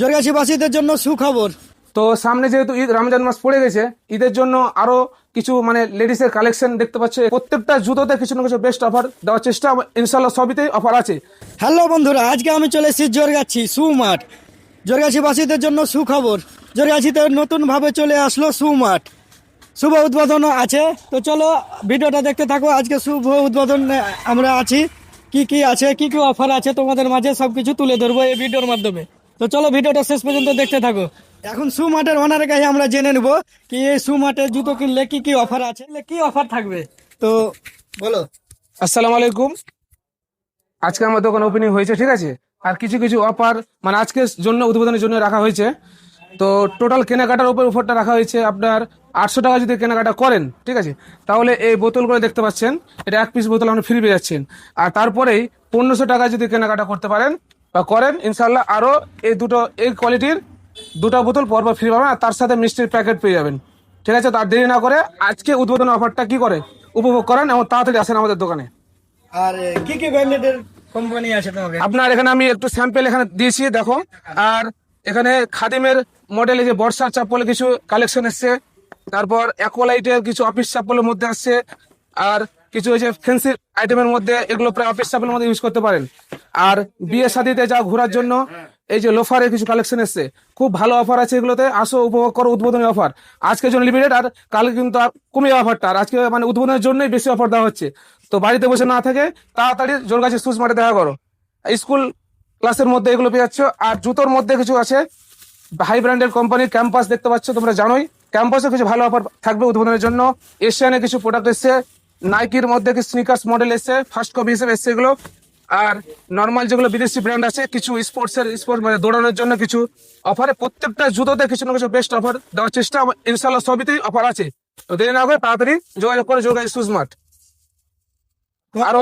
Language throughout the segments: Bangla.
জোরগাছিবাসীদের জন্য সুখবর। তো সামনে যেহেতু ঈদ রমজান মাস পড়ে গেছে, ঈদের জন্য আরো কিছু লেডিসের কালেকশন দেখতে পাচ্ছ। প্রত্যেকটা জুতোতে কিছু না কিছু বেস্ট অফার দেওয়ার চেষ্টা, ইনশাল্লাহ সবইতেই অফার আছে। হ্যালো বন্ধুরা, আজকে আমি চলে এসেছি জোরগাছি সু মাঠ। জোরগাছিবাসীদের জন্য সুখবর, জোরগাছিতে নতুনভাবে চলে আসলো সু মাঠ। শুভ উদ্বোধন আছে, তো চলো ভিডিওটা দেখতে থাকো। আজকে শুভ উদ্বোধন আমরা আছি, কি কি আছে, কি কি অফার আছে তোমাদের মাঝে সবকিছু তুলে ধরবো এই ভিডিওর মাধ্যমে। তো চলো ভিডিওটা শেষ পর্যন্ত দেখতে থাকো। এখন সু মাঠের ওনারের কাছে আমরা জেনে নেবো কি এই সু মাঠে জুতো কিনলে কি কি অফার আছে, কি অফার থাকবে। তো বলো। আসসালামু আলাইকুম। আজকে আমার দোকান ওপেনিং হয়েছে, ঠিক আছে। আর কিছু কিছু অফার আজকের জন্য, উদ্বোধনের জন্য রাখা হয়েছে। তো টোটাল কেনাকাটার উপর অফারটা রাখা হয়েছে আপনার 800 টাকা যদি কেনাকাটা করেন, ঠিক আছে, তাহলে এই বোতলগুলো দেখতে পাচ্ছেন, এটা 1 পিস বোতল আপনি ফ্রি পেয়ে যাচ্ছেন। আর তারপরেই 1500 টাকা যদি কেনাকাটা করতে পারেন বা করেন, ইনশাল্লাহ আরো এই কোয়ালিটির 2টা বোতল পরপর ফ্রি পাবেন। আর তার সাথে মিষ্টির প্যাকেট পেয়ে যাবেন, ঠিক আছে। তার দেরি না করে আজকে উদ্বোধনের অফারটা কি করে উপভোগ করেন এবং তাড়াতাড়ি আসেন আমাদের দোকানে। আর কি কি ব্র্যান্ডের কোম্পানি আছে তোমাকে? আপনার এখানে আমি একটু স্যাম্পল এখানে দিয়েছি, দেখো। আর এখানে খাদিমের মডেলে যে বর্ষার চাপ্পলের কিছু কালেকশন এসছে, তারপর অ্যাকোলাইটের কিছু অফিস চাপ্পলের মধ্যে আসছে, আর কিছু হয়েছে ফ্যান্সি আইটেমের মধ্যে, এগুলো প্রায় অফিস চাপ্পলের মধ্যে ইউজ করতে পারেন। আর বিয়ে শাদিতে যা ঘোরার জন্য এই যে লোফারের কিছু কালেকশন এসছে, খুব ভালো অফার আছে এগুলোতে। আসো উপভোগ করো উদ্বোধনী অফার, আজকের জন্য লিমিটেড। আর কালকে কিন্তু আর কমে অফারটা, আর আজকে উদ্বোধনের জন্যই বেশি অফার দেওয়া হচ্ছে। তো বাড়িতে বসে না থাকে তাড়াতাড়ি জোরগাছি সুজ মাঠে দেখা করো। স্কুল ক্লাসের মধ্যে এগুলো পেয়ে যাচ্ছ। আর জুতোর মধ্যে কিছু আছে হাই ব্র্যান্ডের কোম্পানি, ক্যাম্পাস দেখতে পাচ্ছ, তোমরা জানোই ক্যাম্পাসে কিছু ভালো অফার থাকবে উদ্বোধনের জন্য। এশিয়ানের কিছু প্রোডাক্ট এসছে, নাইকির মধ্যে কিছু স্নিকার্স মডেল এসছে, ফার্স্ট কপি হিসেবে এসছে এগুলো। আর নর্মাল যেগুলো বিদেশি ব্র্যান্ড আছে, কিছু স্পোর্টস দৌড়ানোর জন্য কিছু অফারে, প্রত্যেকটা জুতোতে কিছু না কিছু বেস্ট অফার দেওয়ার চেষ্টা, ইনশাল্লাহ সবইতেই অফার আছে। তো দেরি না করে তাড়াতাড়ি যোগাযোগ করে জোরগাছি সুজ মাঠ। আরো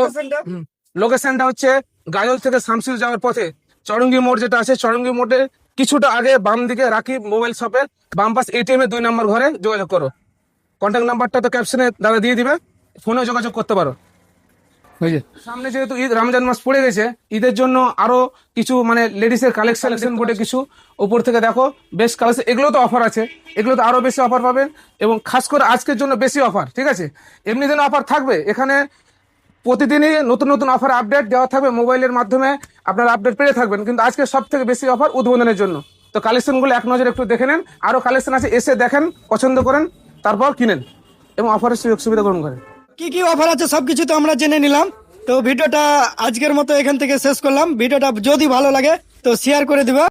লোকেশনটা হচ্ছে গাজল থেকে শামসুর যাওয়ার পথে চরঙ্গি মোড় যেটা আছে, চরঙ্গি মোড়ে কিছুটা আগে বাম দিকে রাখি মোবাইল শপের বাম পাশ এটিএম এর 2 নম্বর ঘরে যোগাযোগ করো। কন্ট্যাক্ট নাম্বারটা তো ক্যাপশনে দাদা দিয়ে দিবে, ফোনেও যোগাযোগ করতে পারো। সামনে যেহেতু ঈদ রমজান মাস পড়ে গেছে, ঈদের জন্য আরো কিছু লেডিসের কালেকশন বোর্ডে কিছু উপর থেকে দেখো বেস্ট কালেকশন, এগুলো তো অফার আছে, এগুলো তো আরো বেশি অফার পাবেন। এবং খাস করে আজকের জন্য বেশি অফার, ঠিক আছে। এমনি দিন অফার থাকবে, এখানে প্রতিদিনই নতুন নতুন অফার আপডেট দেওয়া থাকবে, মোবাইলের মাধ্যমে আপনারা আপডেট পেয়ে থাকবেন। কিন্তু আজকে সব থেকে বেশি অফার উদ্বোধনের জন্য। তো কালেকশনগুলো এক নজরে একটু দেখে নেন, আরো কালেকশন আছে, এসে দেখেন, পছন্দ করেন, তারপর কিনেন এবং অফারের সুযোগ সুবিধা গ্রহণ করেন। কি কি অফার আছে সবকিছু তো আমরা জেনে নিলাম। তো ভিডিওটা আজকের মতো এখান থেকে শেষ করলাম। ভিডিওটা যদি ভালো লাগে তো শেয়ার করে দিবা।